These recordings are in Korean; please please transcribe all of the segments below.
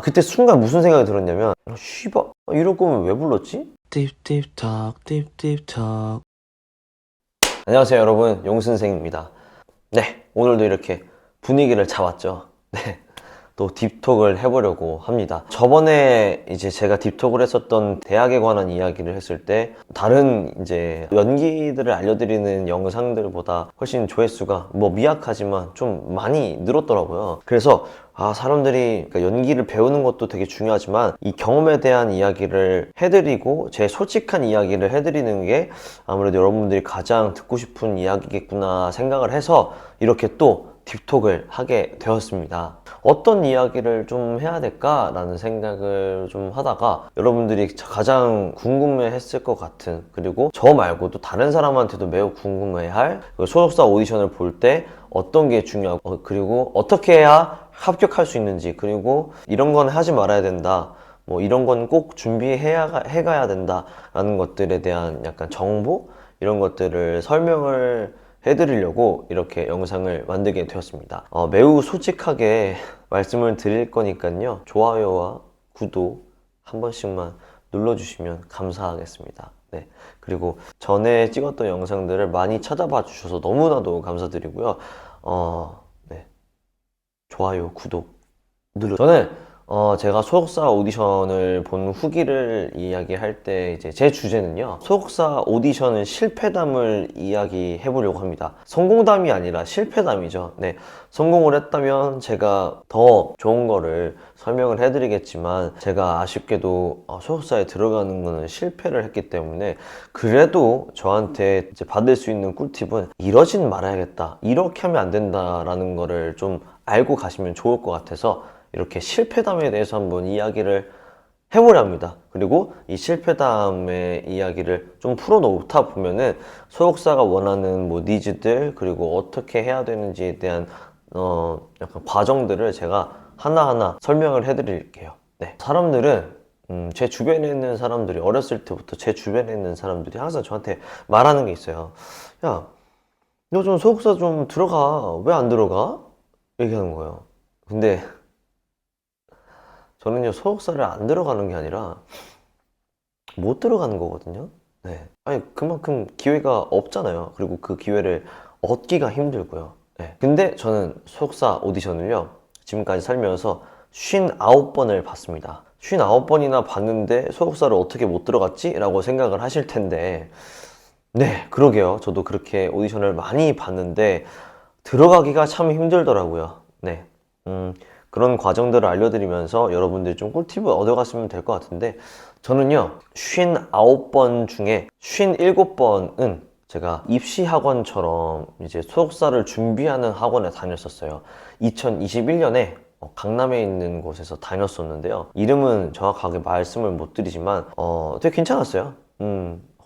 그때 순간 무슨 생각이 들었냐면 씨발 이럴 거면 왜 불렀지? Deep deep talk, deep deep talk. 안녕하세요 여러분, 용선생입니다. 네, 오늘도 이렇게 분위기를 잡았죠. 네, 또 딥톡을 해보려고 합니다. 저번에 이제 제가 딥톡을 했었던 대학에 관한 이야기를 했을 때 다른 이제 연기들을 알려드리는 영상들보다 훨씬 조회수가 뭐 미약하지만 좀 많이 늘었더라고요. 그래서 사람들이 그러니까 연기를 배우는 것도 되게 중요하지만 이 경험에 대한 이야기를 해드리고 제 솔직한 이야기를 해드리는 게 아무래도 여러분들이 가장 듣고 싶은 이야기겠구나 생각을 해서 이렇게 또 딥톡을 하게 되었습니다. 어떤 이야기를 좀 해야 될까라는 생각을 좀 하다가 여러분들이 가장 궁금해 했을 것 같은, 그리고 저 말고도 다른 사람한테도 매우 궁금해 할 소속사 오디션을 볼 때 어떤 게 중요하고, 그리고 어떻게 해야 합격할 수 있는지, 그리고 이런 건 하지 말아야 된다, 뭐 이런 건 꼭 해가야 된다 라는 것들에 대한 약간 정보, 이런 것들을 설명을 해드리려고 이렇게 영상을 만들게 되었습니다. 매우 솔직하게 말씀을 드릴 거니까요, 좋아요와 구독 한 번씩만 눌러주시면 감사하겠습니다. 네, 그리고 전에 찍었던 영상들을 많이 찾아봐 주셔서 너무나도 감사드리고요. 네, 좋아요, 구독 저는 제가 소속사 오디션을 본 후기를 이야기할 때 이제 제 주제는요, 소속사 오디션은 실패담을 이야기해 보려고 합니다. 성공담이 아니라 실패담이죠. 네, 성공을 했다면 제가 더 좋은 거를 설명을 해드리겠지만, 제가 아쉽게도 소속사에 들어가는 거는 실패를 했기 때문에, 그래도 저한테 이제 받을 수 있는 꿀팁은 이러진 말아야겠다, 이렇게 하면 안 된다라는 거를 좀 알고 가시면 좋을 것 같아서 이렇게 실패담에 대해서 한번 이야기를 해보려 합니다. 그리고 이 실패담의 이야기를 좀 풀어놓다 보면은 소속사가 원하는 뭐 니즈들, 그리고 어떻게 해야 되는지에 대한 약간 과정들을 제가 하나하나 설명을 해드릴게요. 네, 사람들은 제 주변에 있는 사람들이, 어렸을 때부터 제 주변에 있는 사람들이 항상 저한테 말하는 게 있어요. 야, 너 좀 소속사 좀 들어가. 왜 안 들어가? 얘기하는 거예요. 근데 저는요, 소속사를 안 들어가는 게 아니라 못 들어가는 거거든요. 네. 아니, 그만큼 기회가 없잖아요. 그리고 그 기회를 얻기가 힘들고요. 네. 근데 저는 소속사 오디션을요, 지금까지 살면서 59번을 봤습니다. 59번이나 봤는데 소속사를 어떻게 못 들어갔지? 라고 생각을 하실 텐데, 네, 그러게요. 저도 그렇게 오디션을 많이 봤는데 들어가기가 참 힘들더라고요. 네. 그런 과정들을 알려드리면서 여러분들이 좀 꿀팁을 얻어갔으면 될 것 같은데, 저는요, 59번 중에 57번은 제가 입시학원처럼 이제 소속사를 준비하는 학원에 다녔었어요. 2021년에 강남에 있는 곳에서 다녔었는데요. 이름은 정확하게 말씀을 못 드리지만, 되게 괜찮았어요.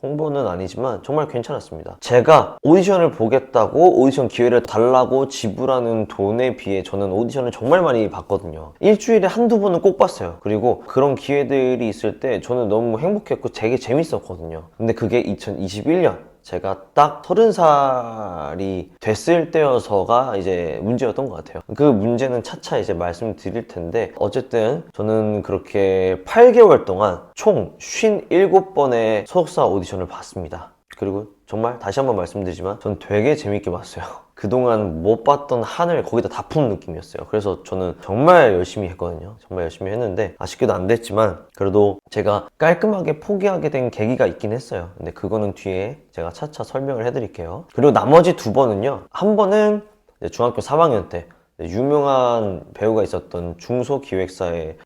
홍보는 아니지만 정말 괜찮았습니다. 제가 오디션을 보겠다고 오디션 기회를 달라고 지불하는 돈에 비해 저는 오디션을 정말 많이 봤거든요. 일주일에 한두 번은 꼭 봤어요. 그리고 그런 기회들이 있을 때 저는 너무 행복했고 되게 재밌었거든요. 근데 그게 2021년 제가 딱 30살이 됐을 때여서가 이제 문제였던 것 같아요. 그 문제는 차차 이제 말씀드릴 텐데, 어쨌든 저는 그렇게 8개월 동안 총 57번의 소속사 오디션을 봤습니다. 그리고 정말 다시 한번 말씀드리지만 전 되게 재밌게 봤어요. 그동안 못 봤던 한을 거기다 다 푼 느낌이었어요. 그래서 저는 정말 열심히 했거든요. 정말 열심히 했는데 아쉽게도 안 됐지만, 그래도 제가 깔끔하게 포기하게 된 계기가 있긴 했어요. 근데 그거는 뒤에 제가 차차 설명을 해드릴게요. 그리고 나머지 두 번은요, 한 번은 중학교 3학년 때 유명한 배우가 있었던 중소기획사에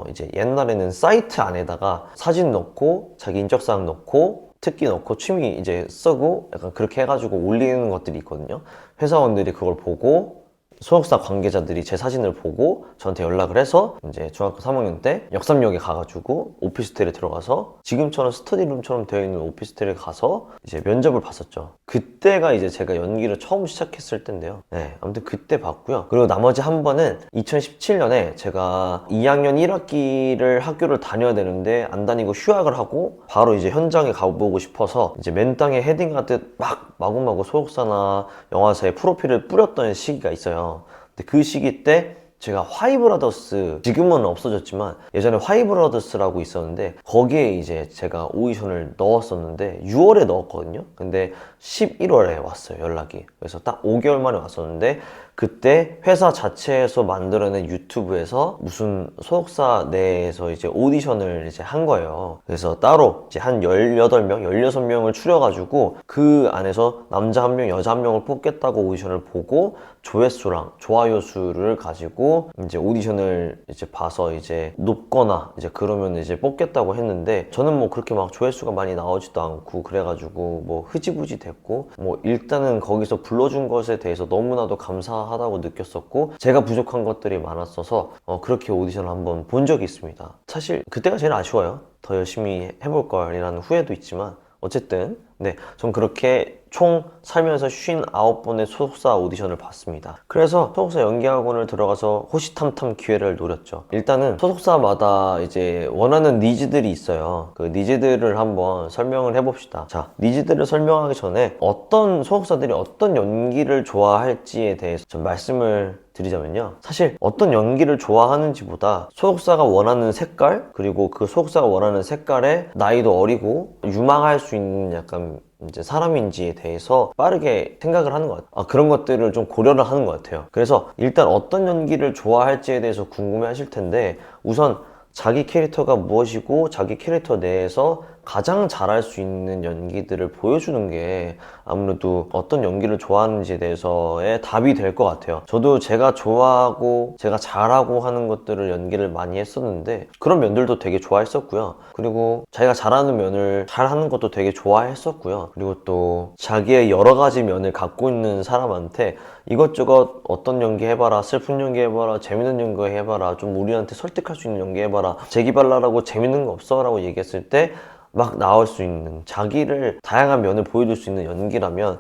이제 옛날에는 사이트 안에다가 사진 넣고 자기 인적사항 넣고 특기 넣고 취미 이제 쓰고 약간 그렇게 해가지고 올리는 것들이 있거든요. 회사원들이 그걸 보고, 소속사 관계자들이 제 사진을 보고 저한테 연락을 해서 이제 중학교 3학년 때 역삼역에 가가지고 오피스텔에 들어가서 지금처럼 스터디룸처럼 되어 있는 오피스텔에 가서 이제 면접을 봤었죠. 그때가 이제 제가 연기를 처음 시작했을 때인데요. 네, 아무튼 그때 봤고요. 그리고 나머지 한 번은 2017년에 제가 2학년 1학기를 학교를 다녀야 되는데 안 다니고 휴학을 하고 바로 이제 현장에 가보고 싶어서 이제 맨땅에 헤딩하듯 막 마구마구 소속사나 영화사에 프로필을 뿌렸던 시기가 있어요. 근데 그 시기 때 제가 화이브라더스, 지금은 없어졌지만 예전에 화이브라더스라고 있었는데 거기에 이제 제가 오디션을 넣었었는데 6월에 넣었거든요. 근데 11월에 왔어요, 연락이. 그래서 딱 5개월 만에 왔었는데 그때 회사 자체에서 만들어낸 유튜브에서 무슨 소속사 내에서 이제 오디션을 이제 한 거예요. 그래서 따로 이제 한 18명, 16명을 추려가지고 그 안에서 남자 한 명, 여자 한 명을 뽑겠다고 오디션을 보고 조회수랑 좋아요 수를 가지고 이제 오디션을 이제 봐서 이제 높거나 이제 그러면 이제 뽑겠다고 했는데 저는 뭐 그렇게 막 조회수가 많이 나오지도 않고 그래가지고 뭐 흐지부지 됐고 뭐 일단은 거기서 불러준 것에 대해서 너무나도 감사하다고 느꼈었고 제가 부족한 것들이 많았어서 그렇게 오디션을 한번 본 적이 있습니다. 사실 그때가 제일 아쉬워요. 더 열심히 해볼 걸이라는 후회도 있지만 어쨌든 네, 전 그렇게 총 살면서 59번의 소속사 오디션을 봤습니다. 그래서 소속사 연기학원을 들어가서 호시탐탐 기회를 노렸죠. 일단은 소속사마다 이제 원하는 니즈들이 있어요. 그 니즈들을 한번 설명을 해봅시다. 자, 니즈들을 설명하기 전에 어떤 소속사들이 어떤 연기를 좋아할지에 대해서 좀 말씀을 드리자면요. 사실 어떤 연기를 좋아하는지보다 소속사가 원하는 색깔, 그리고 그 소속사가 원하는 색깔에 나이도 어리고 유망할 수 있는 약간 이제 사람인지에 대해서 빠르게 생각을 하는 것 같아요. 그런 것들을 좀 고려를 하는 것 같아요. 그래서 일단 어떤 연기를 좋아할지에 대해서 궁금해 하실 텐데 우선 자기 캐릭터가 무엇이고 자기 캐릭터 내에서 가장 잘할 수 있는 연기들을 보여주는 게 아무래도 어떤 연기를 좋아하는지에 대해서의 답이 될 것 같아요. 저도 제가 좋아하고 제가 잘하고 하는 것들을 연기를 많이 했었는데 그런 면들도 되게 좋아했었고요. 그리고 자기가 잘하는 면을 잘하는 것도 되게 좋아했었고요. 그리고 또 자기의 여러 가지 면을 갖고 있는 사람한테 이것저것 어떤 연기 해봐라, 슬픈 연기 해봐라, 재밌는 연기 해봐라, 좀 우리한테 설득할 수 있는 연기 해봐라, 재기발랄하고 재밌는 거 없어? 라고 얘기했을 때 막 나올 수 있는 자기를 다양한 면을 보여줄 수 있는 연기라면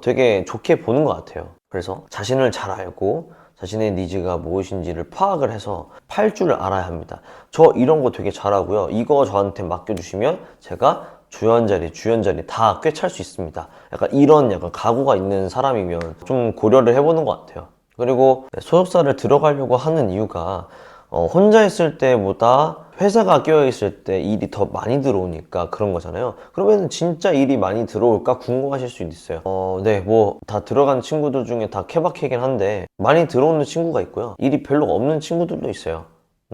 되게 좋게 보는 것 같아요. 그래서 자신을 잘 알고 자신의 니즈가 무엇인지를 파악을 해서 팔 줄 알아야 합니다. 저 이런 거 되게 잘하고요. 이거 저한테 맡겨주시면 제가 주연 자리 다 꿰찰 수 있습니다. 약간 이런 약간 각오가 있는 사람이면 좀 고려를 해보는 것 같아요. 그리고 소속사를 들어가려고 하는 이유가 혼자 있을 때보다 회사가 끼어있을 때 일이 더 많이 들어오니까 그런 거잖아요. 그러면 진짜 일이 많이 들어올까 궁금하실 수도 있어요. 네, 뭐 다 들어간 친구들 중에 다 케바케긴 한데 많이 들어오는 친구가 있고요. 일이 별로 없는 친구들도 있어요.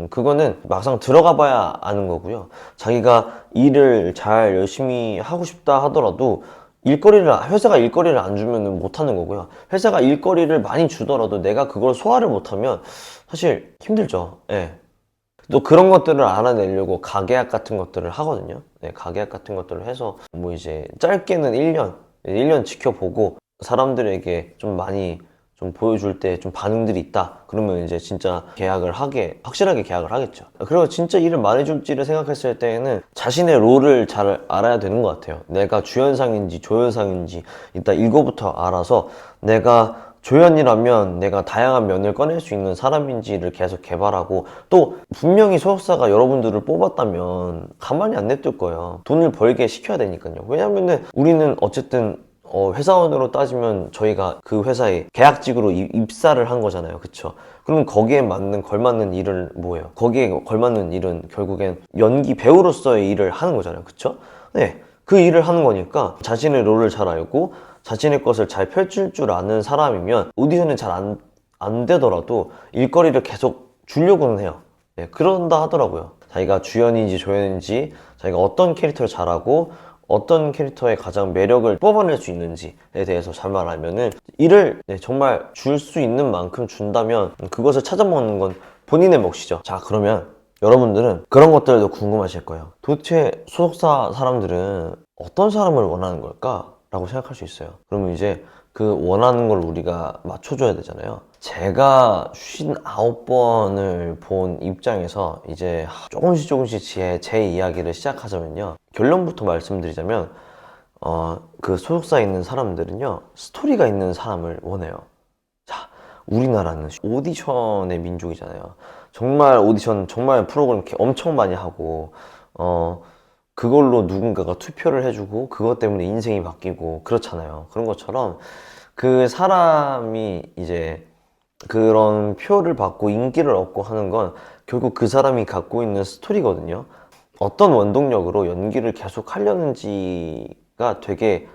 그거는 막상 들어가 봐야 아는 거고요. 자기가 일을 잘 열심히 하고 싶다 하더라도 회사가 일거리를 안 주면 못 하는 거고요. 회사가 일거리를 많이 주더라도 내가 그걸 소화를 못하면 사실 힘들죠. 예. 또 그런 것들을 알아내려고 가계약 같은 것들을 하거든요. 네, 가계약 같은 것들을 해서 뭐 이제 짧게는 1년 지켜보고 사람들에게 좀 많이 좀 보여줄 때 좀 반응들이 있다. 그러면 이제 진짜 확실하게 계약을 하겠죠. 그리고 진짜 일을 많이 줄지를 생각했을 때에는 자신의 롤을 잘 알아야 되는 것 같아요. 내가 주연상인지 조연상인지 일단 이거부터 알아서 내가 조연이라면 내가 다양한 면을 꺼낼 수 있는 사람인지를 계속 개발하고 또 분명히 소속사가 여러분들을 뽑았다면 가만히 안 냅둘 거예요. 돈을 벌게 시켜야 되니까요. 왜냐면은 우리는 어쨌든 회사원으로 따지면 저희가 그 회사에 계약직으로 입사를 한 거잖아요. 그쵸? 그럼 거기에 걸맞는 일은 뭐예요? 거기에 걸맞는 일은 결국엔 연기 배우로서의 일을 하는 거잖아요. 그쵸? 네. 그 일을 하는 거니까 자신의 롤을 잘 알고 자신의 것을 잘 펼칠 줄 아는 사람이면 오디션은 잘 안 되더라도 일거리를 계속 주려고는 해요. 네, 그런다 하더라고요. 자기가 주연인지 조연인지 자기가 어떤 캐릭터를 잘하고 어떤 캐릭터의 가장 매력을 뽑아낼 수 있는지에 대해서 잘만 알면은 일을 정말 줄 수 있는 만큼 준다면 그것을 찾아먹는 건 본인의 몫이죠. 자, 그러면 여러분들은 그런 것들도 궁금하실 거예요. 도대체 소속사 사람들은 어떤 사람을 원하는 걸까? 라고 생각할 수 있어요. 그러면 이제 그 원하는 걸 우리가 맞춰줘야 되잖아요. 제가 59번을 본 입장에서 이제 조금씩 제 이야기를 시작하자면요. 결론부터 말씀드리자면 그 소속사에 있는 사람들은요, 스토리가 있는 사람을 원해요. 자, 우리나라는 오디션의 민족이잖아요. 정말 오디션, 정말 프로그램 엄청 많이 하고 그걸로 누군가가 투표를 해주고 그것 때문에 인생이 바뀌고 그렇잖아요. 그런 것처럼 그 사람이 이제 그런 표를 받고 인기를 얻고 하는 건 결국 그 사람이 갖고 있는 스토리거든요. 어떤 원동력으로 연기를 계속 하려는지가 되게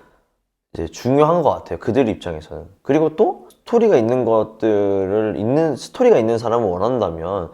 이제 중요한 것 같아요. 그들 입장에서는. 그리고 또 스토리가 있는 스토리가 있는 사람을 원한다면,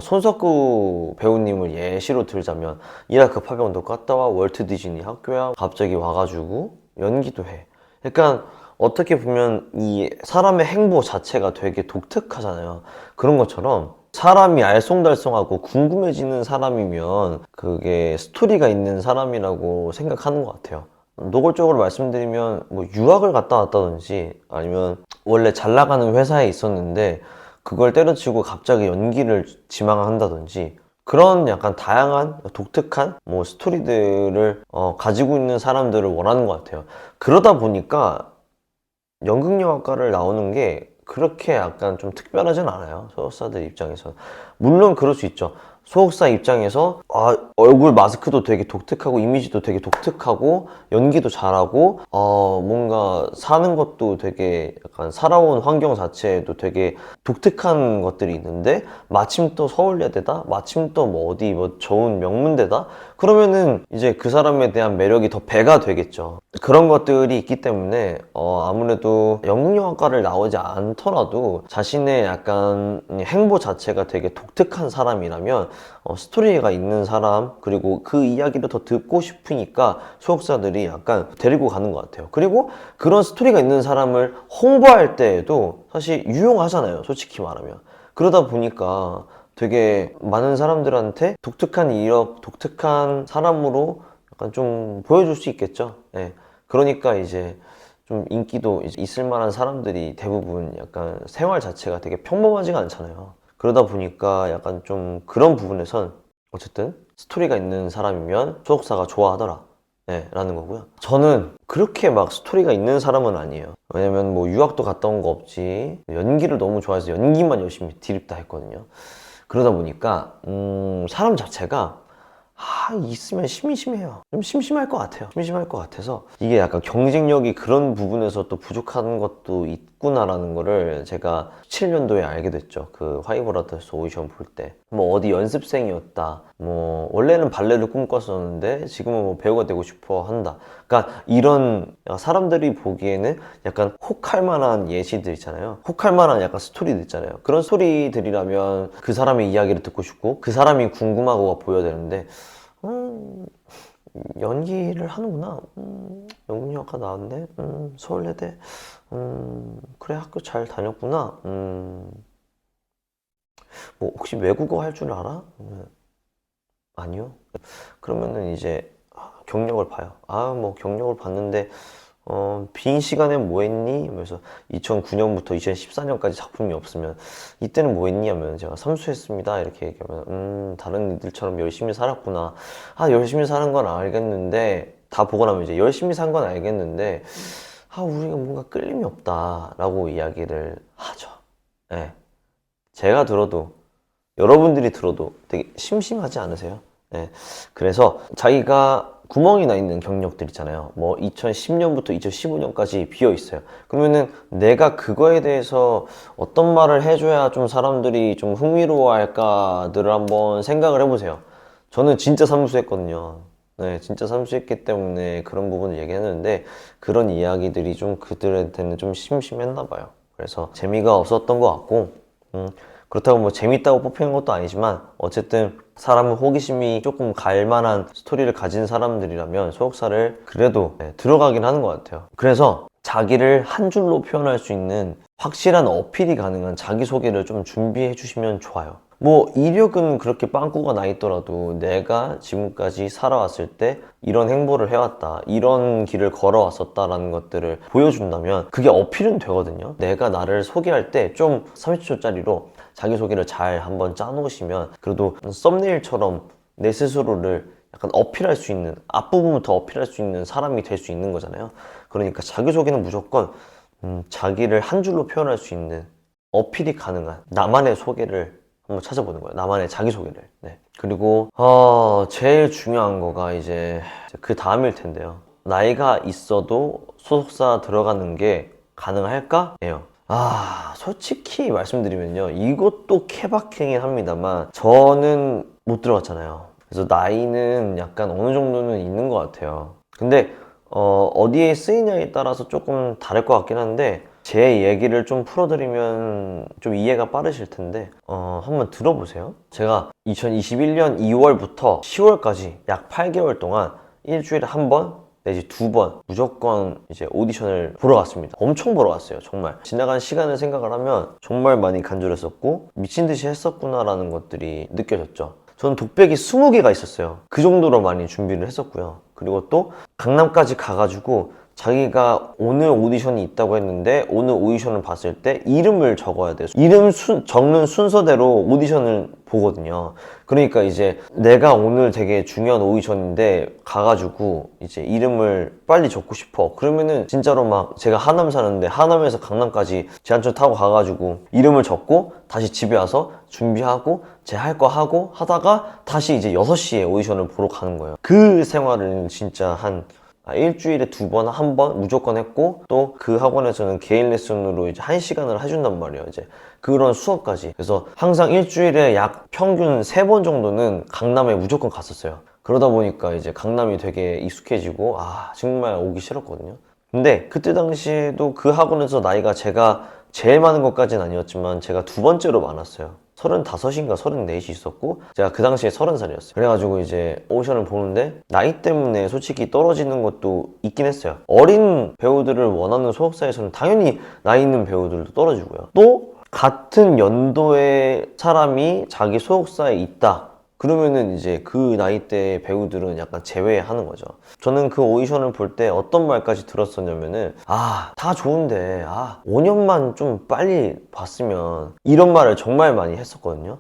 손석구 배우님을 예시로 들자면, 이라크 파병도 갔다 와, 월트 디즈니 학교야, 갑자기 와가지고 연기도 해. 그러니까 어떻게 보면 이 사람의 행보 자체가 되게 독특하잖아요. 그런 것처럼 사람이 알쏭달쏭하고 궁금해지는 사람이면 그게 스토리가 있는 사람이라고 생각하는 것 같아요. 노골적으로 말씀드리면 뭐 유학을 갔다 왔다든지 아니면 원래 잘 나가는 회사에 있었는데 그걸 때려치고 갑자기 연기를 지망한다든지 그런 약간 다양한 독특한 뭐 스토리들을 가지고 있는 사람들을 원하는 것 같아요. 그러다 보니까 연극영화과를 나오는 게 그렇게 약간 좀 특별하진 않아요. 소속사들 입장에서. 물론 그럴 수 있죠. 소속사 입장에서 얼굴 마스크도 되게 독특하고 이미지도 되게 독특하고 연기도 잘하고 뭔가 사는 것도 되게 약간 살아온 환경 자체도 되게 독특한 것들이 있는데 마침 또 서울예대다? 마침 또 뭐 어디 뭐 좋은 명문대다? 그러면은 이제 그 사람에 대한 매력이 더 배가 되겠죠. 그런 것들이 있기 때문에 아무래도 연극영화과를 나오지 않더라도 자신의 약간 행보 자체가 되게 독특한 사람이라면 스토리가 있는 사람 그리고 그 이야기를 더 듣고 싶으니까 소속사들이 약간 데리고 가는 것 같아요. 그리고 그런 스토리가 있는 사람을 홍보할 때에도 사실 유용하잖아요. 솔직히 말하면. 그러다 보니까 되게 많은 사람들한테 독특한 이력, 독특한 사람으로 약간 좀 보여줄 수 있겠죠. 네. 그러니까 이제 좀 인기도 이제 있을 만한 사람들이 대부분 약간 생활 자체가 되게 평범하지가 않잖아요. 그러다 보니까 약간 좀 그런 부분에선 어쨌든 스토리가 있는 사람이면 소속사가 좋아하더라. 네, 라는 거고요. 저는 그렇게 막 스토리가 있는 사람은 아니에요. 왜냐면 뭐 유학도 갔다 온 거 없지. 연기를 너무 좋아해서 연기만 열심히 드립다 했거든요. 그러다 보니까 사람 자체가 있으면 심심해요. 좀 심심할 것 같아요. 심심할 것 같아서 이게 약간 경쟁력이 그런 부분에서 또 부족한 것도 있구나라는 거를 제가 17년도에 알게 됐죠. 그 화이브라더스 오디션 볼 때. 뭐 어디 연습생이었다. 뭐 원래는 발레를 꿈꿨었는데 지금은 뭐 배우가 되고 싶어 한다. 그러니까 이런 사람들이 보기에는 약간 혹할 만한 예시들 있잖아요. 혹할 만한 약간 스토리들 있잖아요. 그런 스토리들이라면 그 사람의 이야기를 듣고 싶고 그 사람이 궁금하고가 보여야 되는데 연기를 하는구나. 연극영화과 나왔네. 서울예대. 그래 학교 잘 다녔구나. 뭐 혹시 외국어 할 줄 알아? 아니요. 그러면은 이제 경력을 봐요. 뭐 경력을 봤는데 빈 시간에 뭐 했니? 그래서 2009년부터 2014년까지 작품이 없으면 이때는 뭐 했니? 하면 제가 삼수했습니다. 이렇게 얘기하면 다른 이들처럼 열심히 살았구나. 열심히 사는 건 알겠는데 다 보고 나면 이제 열심히 산 건 알겠는데 우리가 뭔가 끌림이 없다 라고 이야기를 하죠. 네. 제가 들어도 여러분들이 들어도 되게 심심하지 않으세요? 네. 그래서 자기가 구멍이 나 있는 경력들 있잖아요. 뭐 2010년부터 2015년까지 비어 있어요. 그러면은 내가 그거에 대해서 어떤 말을 해줘야 좀 사람들이 좀 흥미로워할까들을 한번 생각을 해보세요. 저는 진짜 삼수했거든요. 네, 진짜 삼수했기 때문에 그런 부분을 얘기했는데 그런 이야기들이 좀 그들한테는 좀 심심했나 봐요. 그래서 재미가 없었던 것 같고 그렇다고 뭐 재밌다고 뽑히는 것도 아니지만 어쨌든 사람은 호기심이 조금 갈 만한 스토리를 가진 사람들이라면 소속사를 그래도 들어가긴 하는 것 같아요. 그래서 자기를 한 줄로 표현할 수 있는 확실한 어필이 가능한 자기소개를 좀 준비해 주시면 좋아요. 뭐 이력은 그렇게 빵꾸가 나 있더라도 내가 지금까지 살아왔을 때 이런 행보를 해왔다, 이런 길을 걸어왔었다라는 것들을 보여준다면 그게 어필은 되거든요. 내가 나를 소개할 때 좀 30초짜리로 자기소개를 잘 한번 짜놓으시면 그래도 썸네일처럼 내 스스로를 약간 어필할 수 있는, 앞부분부터 어필할 수 있는 사람이 될 수 있는 거잖아요. 그러니까 자기소개는 무조건 자기를 한 줄로 표현할 수 있는 어필이 가능한 나만의 소개를 한번 찾아보는 거예요. 나만의 자기소개를. 네. 그리고 제일 중요한 거가 이제 그 다음일 텐데요. 나이가 있어도 소속사 들어가는 게 가능할까? 예요. 솔직히 말씀드리면요. 이것도 케바케긴 합니다만, 저는 못 들어갔잖아요. 그래서 나이는 약간 어느 정도는 있는 것 같아요. 근데, 어디에 쓰이냐에 따라서 조금 다를 것 같긴 한데, 제 얘기를 좀 풀어드리면 좀 이해가 빠르실 텐데, 한번 들어보세요. 제가 2021년 2월부터 10월까지 약 8개월 동안 일주일에 한 번, 내지 두 번 무조건 이제 오디션을 보러 갔습니다. 엄청 보러 갔어요. 정말 지나간 시간을 생각을 하면 정말 많이 간절했었고 미친 듯이 했었구나라는 것들이 느껴졌죠. 저는 독백이 20개가 있었어요. 그 정도로 많이 준비를 했었고요. 그리고 또 강남까지 가가지고 자기가 오늘 오디션이 있다고 했는데 오늘 오디션을 봤을 때 이름을 적어야 돼요. 이름 적는 순서대로 오디션을 보거든요. 그러니까 이제 내가 오늘 되게 중요한 오디션인데 가가지고 이제 이름을 빨리 적고 싶어. 그러면은 진짜로 막 제가 하남 사는데 하남에서 강남까지 지하철 타고 가가지고 이름을 적고 다시 집에 와서 준비하고 제 할 거 하고 하다가 다시 이제 6시에 오디션을 보러 가는 거예요. 그 생활을 진짜 일주일에 2번, 1번 무조건 했고 또 그 학원에서는 개인 레슨으로 이제 1시간을 해준단 말이에요. 이제 그런 수업까지. 그래서 항상 일주일에 약 평균 3번 정도는 강남에 무조건 갔었어요. 그러다 보니까 이제 강남이 되게 익숙해지고 정말 오기 싫었거든요. 근데 그때 당시에도 그 학원에서 나이가 제가 제일 많은 것까지는 아니었지만 제가 2번째로 많았어요. 35인가 34이 있었고 제가 그 당시에 30살이었어요. 그래가지고 이제 오디션을 보는데 나이 때문에 솔직히 떨어지는 것도 있긴 했어요. 어린 배우들을 원하는 소속사에서는 당연히 나이 있는 배우들도 떨어지고요. 또 같은 연도의 사람이 자기 소속사에 있다. 그러면은 이제 그 나이대 배우들은 약간 제외하는 거죠. 저는 그 오디션을 볼 때 어떤 말까지 들었었냐면은 다 좋은데 5년만 좀 빨리 봤으면 이런 말을 정말 많이 했었거든요.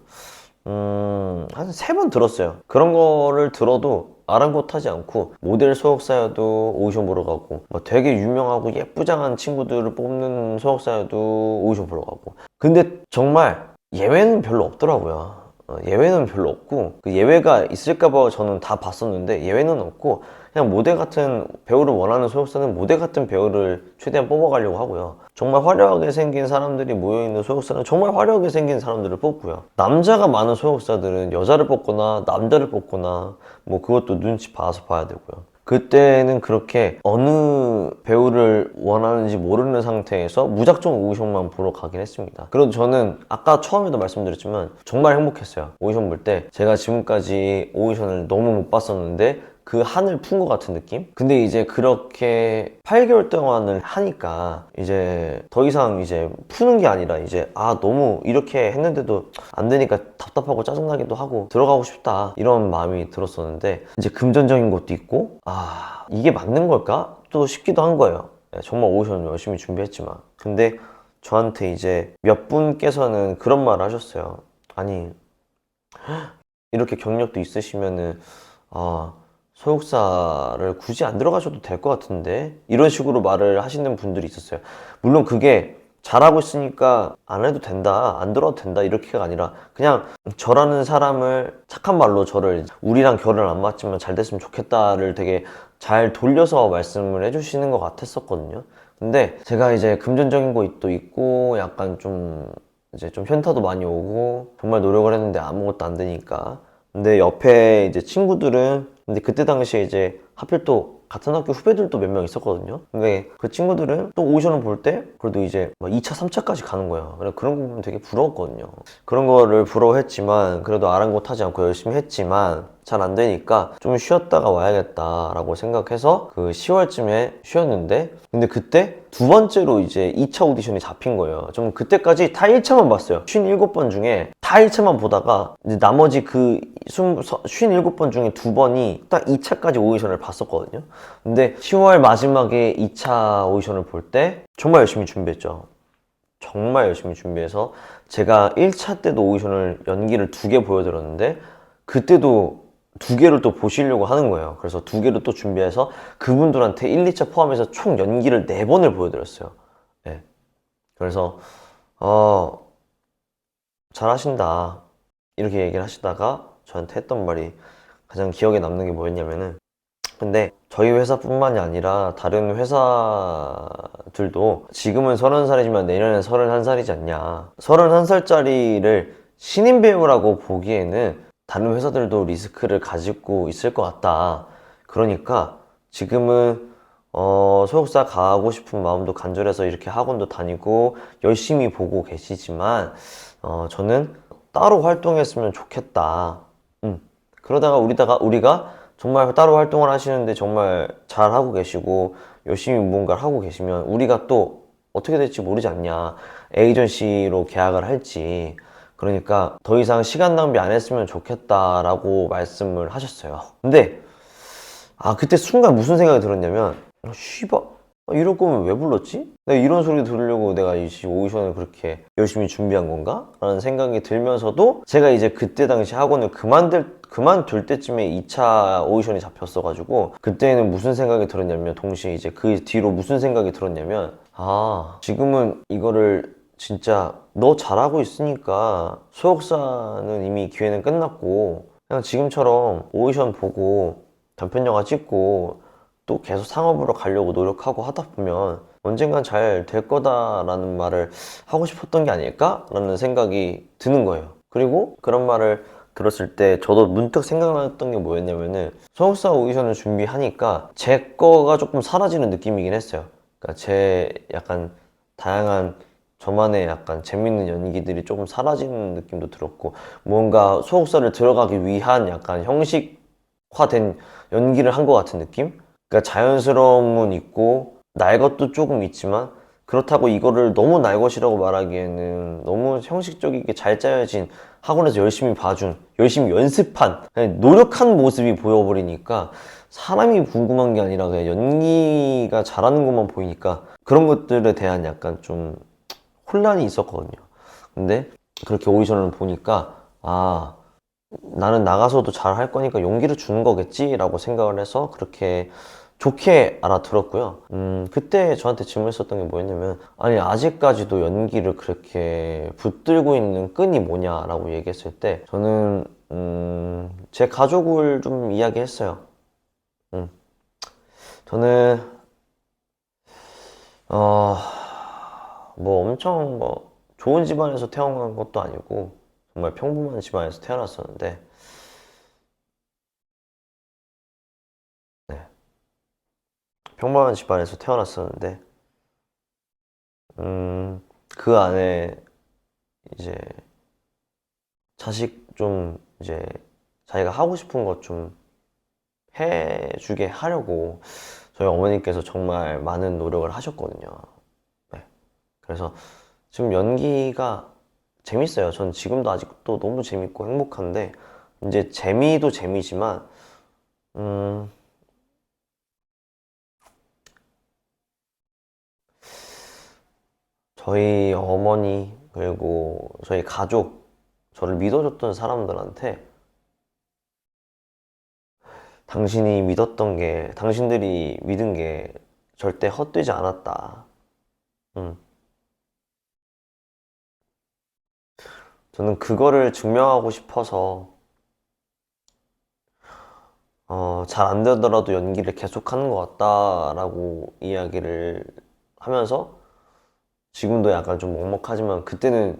한 3번 들었어요. 그런 거를 들어도 아랑곳하지 않고 모델 소속사여도 오디션 보러 가고 뭐 되게 유명하고 예쁘장한 친구들을 뽑는 소속사여도 오디션 보러 가고 근데 정말 예외는 별로 없더라고요. 예외는 별로 없고 그 예외가 있을까봐 저는 다 봤었는데 예외는 없고 그냥 모델 같은 배우를 원하는 소속사는 모델 같은 배우를 최대한 뽑아가려고 하고요. 정말 화려하게 생긴 사람들이 모여있는 소속사는 정말 화려하게 생긴 사람들을 뽑고요. 남자가 많은 소속사들은 여자를 뽑거나 남자를 뽑거나 뭐 그것도 눈치 봐서 봐야 되고요. 그때는 그렇게 어느 배우를 원하는지 모르는 상태에서 무작정 오디션만 보러 가긴 했습니다. 그래도 저는 아까 처음에도 말씀드렸지만 정말 행복했어요. 오디션 볼 때 제가 지금까지 오디션을 너무 못 봤었는데 그 한을 푼 것 같은 느낌? 근데 이제 그렇게 8개월 동안을 하니까 이제 더 이상 이제 푸는 게 아니라 이제 너무 이렇게 했는데도 안 되니까 답답하고 짜증나기도 하고 들어가고 싶다 이런 마음이 들었었는데 이제 금전적인 것도 있고 이게 맞는 걸까? 또 싶기도 한 거예요. 정말 오디션 열심히 준비했지만 근데 저한테 이제 몇 분께서는 그런 말을 하셨어요. 아니 이렇게 경력도 있으시면은 소속사를 굳이 안 들어가셔도 될 것 같은데 이런 식으로 말을 하시는 분들이 있었어요. 물론 그게 잘하고 있으니까 안 해도 된다, 안 들어도 된다 이렇게가 아니라 그냥 저라는 사람을 착한 말로 저를 우리랑 결은 안 맞지만 잘 됐으면 좋겠다를 되게 잘 돌려서 말씀을 해주시는 것 같았었거든요. 근데 제가 이제 금전적인 것도 있고 약간 좀 이제 좀 현타도 많이 오고 정말 노력을 했는데 아무것도 안 되니까 근데 옆에 이제 친구들은 근데 그때 당시에 이제 하필 또 같은 학교 후배들도 몇 명 있었거든요. 근데 그 친구들은 또 오디션을 볼 때 그래도 이제 막 2차, 3차까지 가는 거예요. 그래서 그런 거 보면 되게 부러웠거든요. 그런 거를 부러워했지만 그래도 아랑곳하지 않고 열심히 했지만 잘 안 되니까 좀 쉬었다가 와야겠다라고 생각해서 그 10월쯤에 쉬었는데 근데 그때 2번째로 이제 2차 오디션이 잡힌 거예요. 좀 그때까지 다 1차만 봤어요. 57번 중에 다 1차만 보다가 이제 나머지 그 57번 중에 2번이 딱 2차까지 오디션을 봤었거든요. 근데 10월 마지막에 2차 오디션을 볼 때 정말 열심히 준비했죠. 정말 열심히 준비해서 제가 1차 때도 오디션을 연기를 2개 보여드렸는데 그때도 2개를 또 보시려고 하는 거예요. 그래서 2개를 또 준비해서 그분들한테 1, 2차 포함해서 총 연기를 4번을 보여드렸어요. 네. 그래서 잘하신다 이렇게 얘기를 하시다가 저한테 했던 말이 가장 기억에 남는 게 뭐였냐면은 근데 저희 회사뿐만이 아니라 다른 회사들도 지금은 30살이지만 내년엔 31살이지 않냐. 31살짜리를 신인 배우라고 보기에는 다른 회사들도 리스크를 가지고 있을 것 같다. 그러니까 지금은 소속사 가고 싶은 마음도 간절해서 이렇게 학원도 다니고 열심히 보고 계시지만 저는 따로 활동했으면 좋겠다. 그러다가 우리가 정말 따로 활동을 하시는데 정말 잘하고 계시고 열심히 무언가를 하고 계시면 우리가 또 어떻게 될지 모르지 않냐. 에이전시로 계약을 할지. 그러니까 더 이상 시간 낭비 안 했으면 좋겠다라고 말씀을 하셨어요. 근데 그때 순간 무슨 생각이 들었냐면 씨발 이럴 거면 왜 불렀지? 내가 이런 소리 들으려고 내가 이 오디션을 그렇게 열심히 준비한 건가? 라는 생각이 들면서도 제가 이제 그때 당시 학원을 그만둘 때쯤에 2차 오디션이 잡혔어가지고 그때는 무슨 생각이 들었냐면 동시에 이제 그 뒤로 무슨 생각이 들었냐면 지금은 이거를 진짜 너 잘하고 있으니까 소속사는 이미 기회는 끝났고 그냥 지금처럼 오디션 보고 단편 영화 찍고 또 계속 상업으로 가려고 노력하고 하다 보면 언젠간 잘 될 거다라는 말을 하고 싶었던 게 아닐까라는 생각이 드는 거예요. 그리고 그런 말을 들었을 때 저도 문득 생각났던 게 뭐였냐면은 소속사 오디션을 준비하니까 제 거가 조금 사라지는 느낌이긴 했어요. 그러니까 제 약간 다양한 저만의 약간 재밌는 연기들이 조금 사라지는 느낌도 들었고 뭔가 소속사를 들어가기 위한 약간 형식화된 연기를 한 것 같은 느낌? 그러니까 자연스러움은 있고 날 것도 조금 있지만 그렇다고 이거를 너무 날 것이라고 말하기에는 너무 형식적이게 잘 짜여진 학원에서 열심히 봐준 열심히 연습한 그냥 노력한 모습이 보여버리니까 사람이 궁금한 게 아니라 그냥 연기가 잘하는 것만 보이니까 그런 것들에 대한 약간 좀 혼란이 있었거든요. 근데 그렇게 오디션을 보니까 나는 나가서도 잘 할 거니까 용기를 주는 거겠지라고 생각을 해서 그렇게 좋게 알아들었고요. 그때 저한테 질문했었던 게 뭐였냐면, 아니, 아직까지도 연기를 그렇게 붙들고 있는 끈이 뭐냐라고 얘기했을 때, 저는, 제 가족을 좀 이야기했어요. 음, 저는, 어, 뭐 엄청 좋은 집안에서 태어난 것도 아니고, 정말 평범한 집안에서 태어났었는데, 네, 평범한 집안에서 태어났었는데, 그 안에 이제 자식 좀 이제 자기가 하고 싶은 것 좀 해주게 하려고 저희 어머니께서 정말 많은 노력을 하셨거든요. 네. 그래서 지금 연기가 재밌어요. 전 지금도 아직도 너무 재밌고 행복한데 이제 재미도 재미지만 음, 저희 어머니 그리고 저희 가족 저를 믿어줬던 사람들한테 당신들이 믿은 게 절대 헛되지 않았다. 음. 저는 그거를 증명하고 싶어서, 잘 안 되더라도 연기를 계속하는 것 같다라고 이야기를 하면서, 지금도 약간 좀 먹먹하지만, 그때는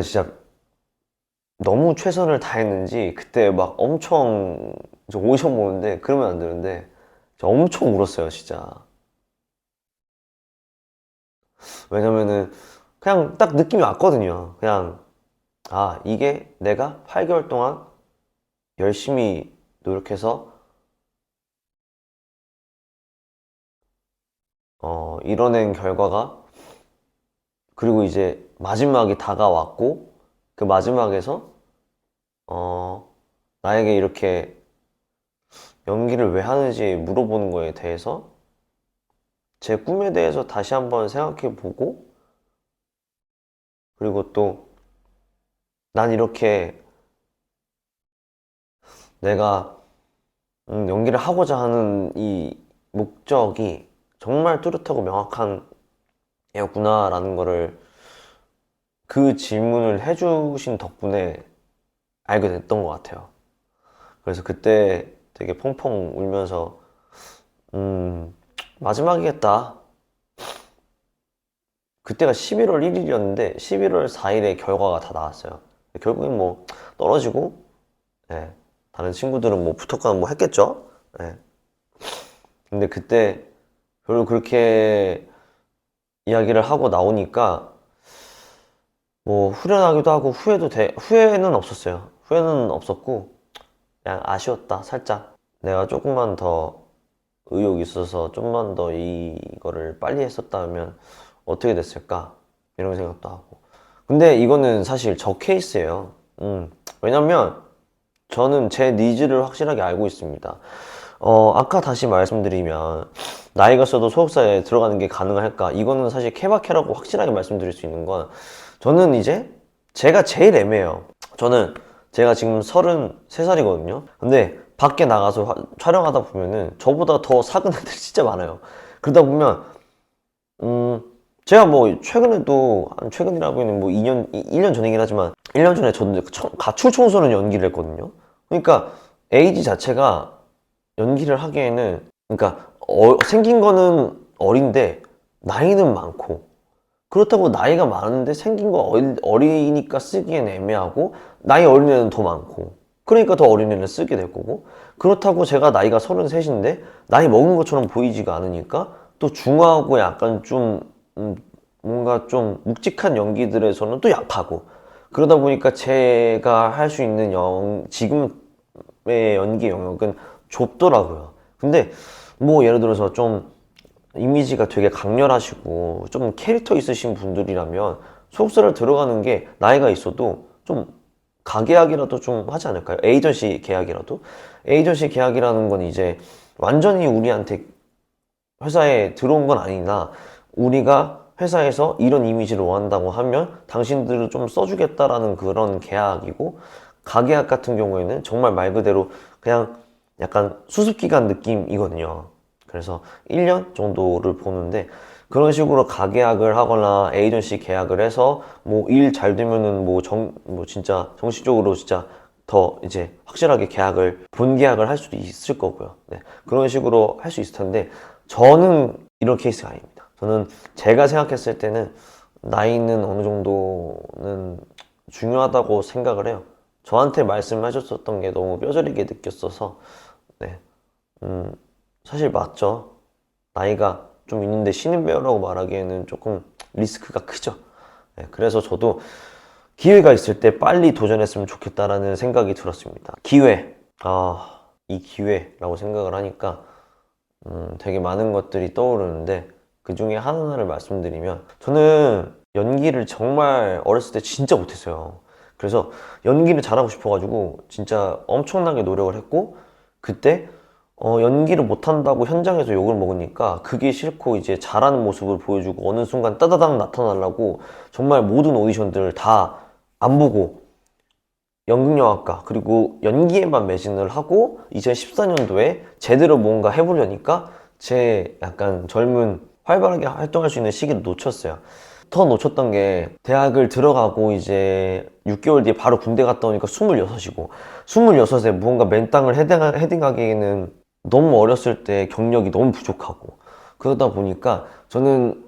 진짜 너무 최선을 다했는지, 그때 막 엄청, 저 오디션 보는데, 그러면 안 되는데, 저 엄청 울었어요, 진짜. 왜냐면은, 그냥 딱 느낌이 왔거든요. 그냥, 이게 내가 8개월 동안 열심히 노력해서 이뤄낸 결과가 그리고 이제 마지막이 다가왔고 그 마지막에서 나에게 이렇게 연기를 왜 하는지 물어보는 거에 대해서 제 꿈에 대해서 다시 한번 생각해 보고 그리고 또 난 이렇게 내가 연기를 하고자 하는 이 목적이 정말 뚜렷하고 명확한 애였구나라는 거를 그 질문을 해주신 덕분에 알게 됐던 것 같아요. 그래서 그때 되게 펑펑 울면서 마지막이겠다. 그때가 11월 1일이었는데 11월 4일에 결과가 다 나왔어요. 결국엔 뭐 떨어지고, 예, 다른 친구들은 뭐 붙었거나 뭐 했겠죠. 예. 근데 그때 별로 그렇게 이야기를 하고 나오니까 뭐 후련하기도 하고 후회는 없었어요. 후회는 없었고 그냥 아쉬웠다 살짝. 내가 조금만 더 의욕 있어서 좀만 더 이거를 빨리 했었다면 어떻게 됐을까 이런 생각도 하고. 근데 이거는 사실 저 케이스예요. 왜냐면 저는 제 니즈를 확실하게 알고 있습니다. 아까 다시 말씀드리면 나이가 있어도 소속사에 들어가는 게 가능할까? 이거는 사실 케바케라고 확실하게 말씀드릴 수 있는 건, 저는 이제 제가 제일 애매해요. 제가 지금 33살이거든요. 근데 밖에 나가서 촬영하다 보면은 저보다 더 작은 애들이 진짜 많아요. 그러다 보면 제가 뭐 최근이라고는 뭐 1년 전이긴 하지만 1년 전에 저도 가출 청소년 연기를 했거든요. 그러니까 에이지 자체가 연기를 하기에는, 그러니까 생긴 거는 어린데 나이는 많고, 그렇다고 나이가 많은데 생긴 거 어리니까 쓰기엔 애매하고, 나이 어린 애는 더 많고, 그러니까 더 어린 애는 쓰게 될 거고, 그렇다고 제가 나이가 33인데 나이 먹은 것처럼 보이지가 않으니까 또 중하고 약간 좀 뭔가 좀 묵직한 연기들에서는 또 약하고, 그러다 보니까 제가 할 수 있는 지금의 연기 영역은 좁더라고요. 근데 뭐 예를 들어서 좀 이미지가 되게 강렬하시고 좀 캐릭터 있으신 분들이라면 소속사를 들어가는 게 나이가 있어도 좀 가계약이라도 좀 하지 않을까요? 에이전시 계약이라도? 에이전시 계약이라는 건 이제 완전히 우리한테 회사에 들어온 건 아니나, 우리가 회사에서 이런 이미지를 원한다고 하면 당신들을 좀 써주겠다라는 그런 계약이고, 가계약 같은 경우에는 정말 말 그대로 그냥 약간 수습기간 느낌이거든요. 그래서 1년 정도를 보는데, 그런 식으로 가계약을 하거나 에이전시 계약을 해서 뭐 일 잘 되면은 뭐 진짜 정식적으로 진짜 더 이제 확실하게 본계약을 할 수도 있을 거고요. 네. 그런 식으로 할 수 있을 텐데, 저는 이런 케이스가 아닙니다. 저는 제가 생각했을 때는 나이는 어느 정도는 중요하다고 생각을 해요. 저한테 말씀하셨었던 게 너무 뼈저리게 느꼈어서. 네. 사실 맞죠. 나이가 좀 있는데 신인 배우라고 말하기에는 조금 리스크가 크죠. 네, 그래서 저도 기회가 있을 때 빨리 도전했으면 좋겠다라는 생각이 들었습니다. 이 기회라고 생각을 하니까 되게 많은 것들이 떠오르는데, 그 중에 하나를 말씀드리면, 저는 연기를 정말 어렸을 때 진짜 못했어요. 그래서 연기를 잘하고 싶어가지고 진짜 엄청나게 노력을 했고, 그때 연기를 못한다고 현장에서 욕을 먹으니까 그게 싫고 이제 잘하는 모습을 보여주고 어느 순간 따다닥 나타나려고 정말 모든 오디션들을 다 안 보고 연극영화과 그리고 연기에만 매진을 하고 2014년도에 제대로 뭔가 해보려니까 제 약간 젊은 활발하게 활동할 수 있는 시기를 놓쳤어요. 더 놓쳤던 게, 대학을 들어가고 이제 6개월 뒤에 바로 군대 갔다 오니까 26이고, 26에 무언가 맨땅을 헤딩하기에는 너무 어렸을 때 경력이 너무 부족하고, 그러다 보니까 저는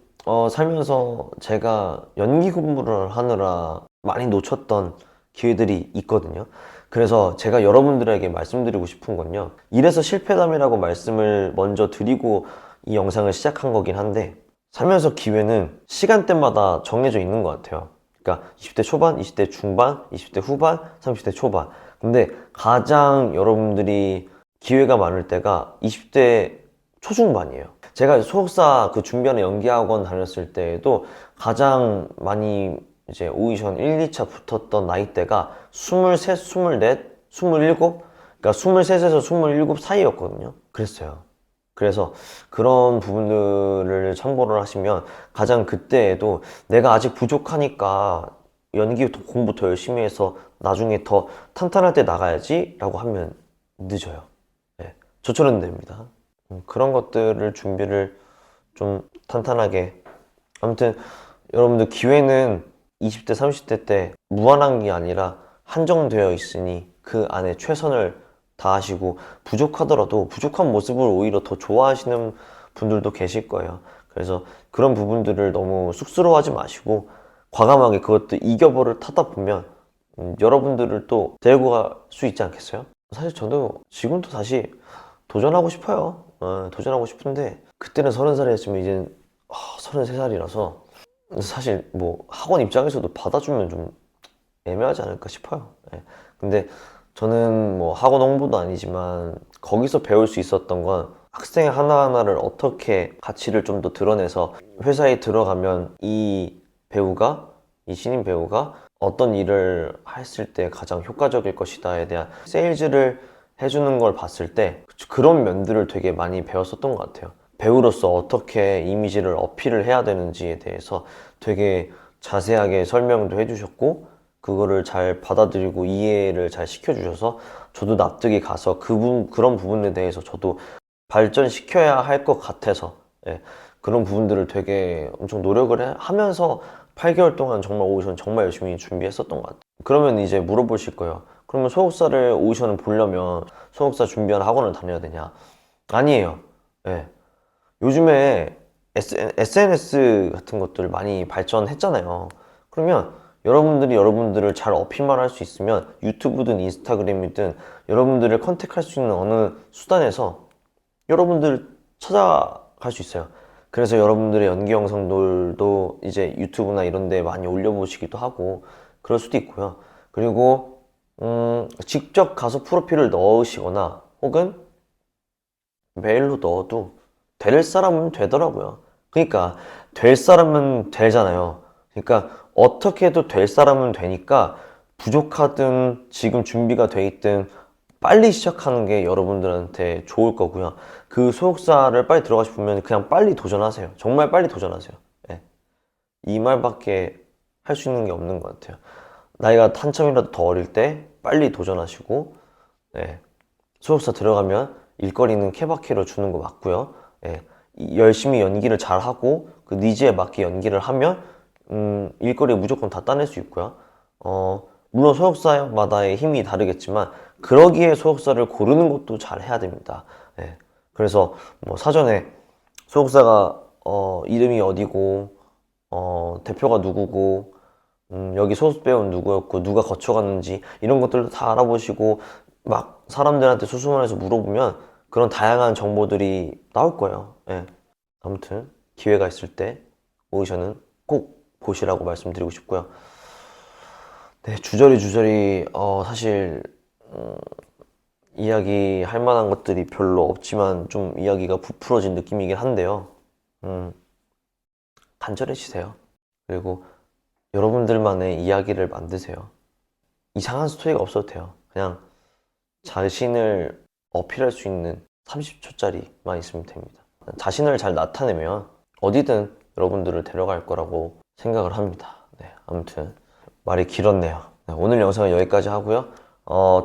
살면서 제가 연기 공부를 하느라 많이 놓쳤던 기회들이 있거든요. 그래서 제가 여러분들에게 말씀드리고 싶은 건요, 이래서 실패담이라고 말씀을 먼저 드리고 이 영상을 시작한 거긴 한데, 살면서 기회는 시간대마다 정해져 있는 것 같아요. 그러니까 20대 초반, 20대 중반, 20대 후반, 30대 초반. 근데 가장 여러분들이 기회가 많을 때가 20대 초중반이에요. 제가 소속사 그 준비하는 연기학원 다녔을 때에도 가장 많이 이제 오디션 1, 2차 붙었던 나이대가 23, 24, 27? 그러니까 23에서 27 사이였거든요. 그랬어요. 그래서 그런 부분들을 참고를 하시면, 가장 그때에도 내가 아직 부족하니까 연기 공부 더 열심히 해서 나중에 더 탄탄할 때 나가야지 라고 하면 늦어요. 네, 저처럼 됩니다. 그런 것들을 준비를 좀 탄탄하게. 아무튼 여러분들, 기회는 20대, 30대 때 무한한 게 아니라 한정되어 있으니 그 안에 최선을 다하시고 부족하더라도 부족한 모습을 오히려 더 좋아하시는 분들도 계실 거예요. 그래서 그런 부분들을 너무 쑥스러워하지 마시고 과감하게 그것도 이겨버를 타다 보면 여러분들을 또 데리고 갈 수 있지 않겠어요? 사실 저도 지금도 다시 도전하고 싶어요. 도전하고 싶은데 그때는 30살이었지만 이제는 33살이라서 사실 뭐 학원 입장에서도 받아주면 좀 애매하지 않을까 싶어요. 예. 근데 저는 뭐 학원 홍보도 아니지만 거기서 배울 수 있었던 건 학생 하나하나를 어떻게 가치를 좀 더 드러내서 회사에 들어가면 이 신인 배우가 어떤 일을 했을 때 가장 효과적일 것이다에 대한 세일즈를 해주는 걸 봤을 때 그런 면들을 되게 많이 배웠었던 것 같아요. 배우로서 어떻게 이미지를 어필을 해야 되는지에 대해서 되게 자세하게 설명도 해주셨고 그거를 잘 받아들이고 이해를 잘 시켜주셔서 저도 납득이 가서 그런 부분에 대해서 저도 발전시켜야 할 것 같아서 예, 그런 부분들을 되게 엄청 노력을 하면서 8개월 동안 정말 오디션 정말 열심히 준비했었던 것 같아요. 그러면 이제 물어보실 거예요. 그러면 소속사를 오디션을 보려면 소속사 준비하는 학원을 다녀야 되냐? 아니에요. 예. 요즘에 SNS 같은 것들 많이 발전했잖아요. 그러면 여러분들이 여러분들을 잘 어필만 할 수 있으면 유튜브든 인스타그램이든 여러분들을 컨택할 수 있는 어느 수단에서 여러분들을 찾아갈 수 있어요. 그래서 여러분들의 연기 영상들도 이제 유튜브나 이런 데 많이 올려보시기도 하고 그럴 수도 있고요. 그리고 직접 가서 프로필을 넣으시거나 혹은 메일로 넣어도 될 사람은 되더라고요. 그러니까 될 사람은 되잖아요. 그러니까 어떻게 해도 될 사람은 되니까 부족하든 지금 준비가 돼 있든 빨리 시작하는 게 여러분들한테 좋을 거고요. 그 소속사를 빨리 들어가 싶으면 그냥 빨리 도전하세요. 정말 빨리 도전하세요. 예. 이 말밖에 할 수 있는 게 없는 것 같아요. 나이가 한참이라도 더 어릴 때 빨리 도전하시고 예. 소속사 들어가면 일거리는 케바케로 주는 거 맞고요. 예. 열심히 연기를 잘하고 그 니즈에 맞게 연기를 하면 일거리 무조건 다 따낼 수 있고요. 물론 소속사마다의 힘이 다르겠지만 그러기에 소속사를 고르는 것도 잘 해야 됩니다. 예. 그래서 뭐 사전에 소속사가 이름이 어디고 대표가 누구고 여기 소속 배우는 누구였고 누가 거쳐갔는지 이런 것들도 다 알아보시고 막 사람들한테 수소문해서 물어보면 그런 다양한 정보들이 나올 거예요. 예. 아무튼 기회가 있을 때 오디션은 꼭 보시라고 말씀드리고 싶고요. 네, 주저리 사실 이야기할 만한 것들이 별로 없지만 좀 이야기가 부풀어진 느낌이긴 한데요. 간절해지세요. 그리고 여러분들만의 이야기를 만드세요. 이상한 스토리가 없어도 돼요. 그냥 자신을 어필할 수 있는 30초짜리만 있으면 됩니다. 자신을 잘 나타내면 어디든 여러분들을 데려갈 거라고 생각을 합니다. 네, 아무튼 말이 길었네요. 네, 오늘 영상은 여기까지 하고요.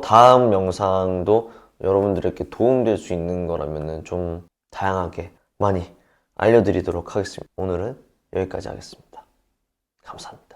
다음 영상도 여러분들에게 도움될 수 있는 거라면 좀 다양하게 많이 알려드리도록 하겠습니다. 오늘은 여기까지 하겠습니다. 감사합니다.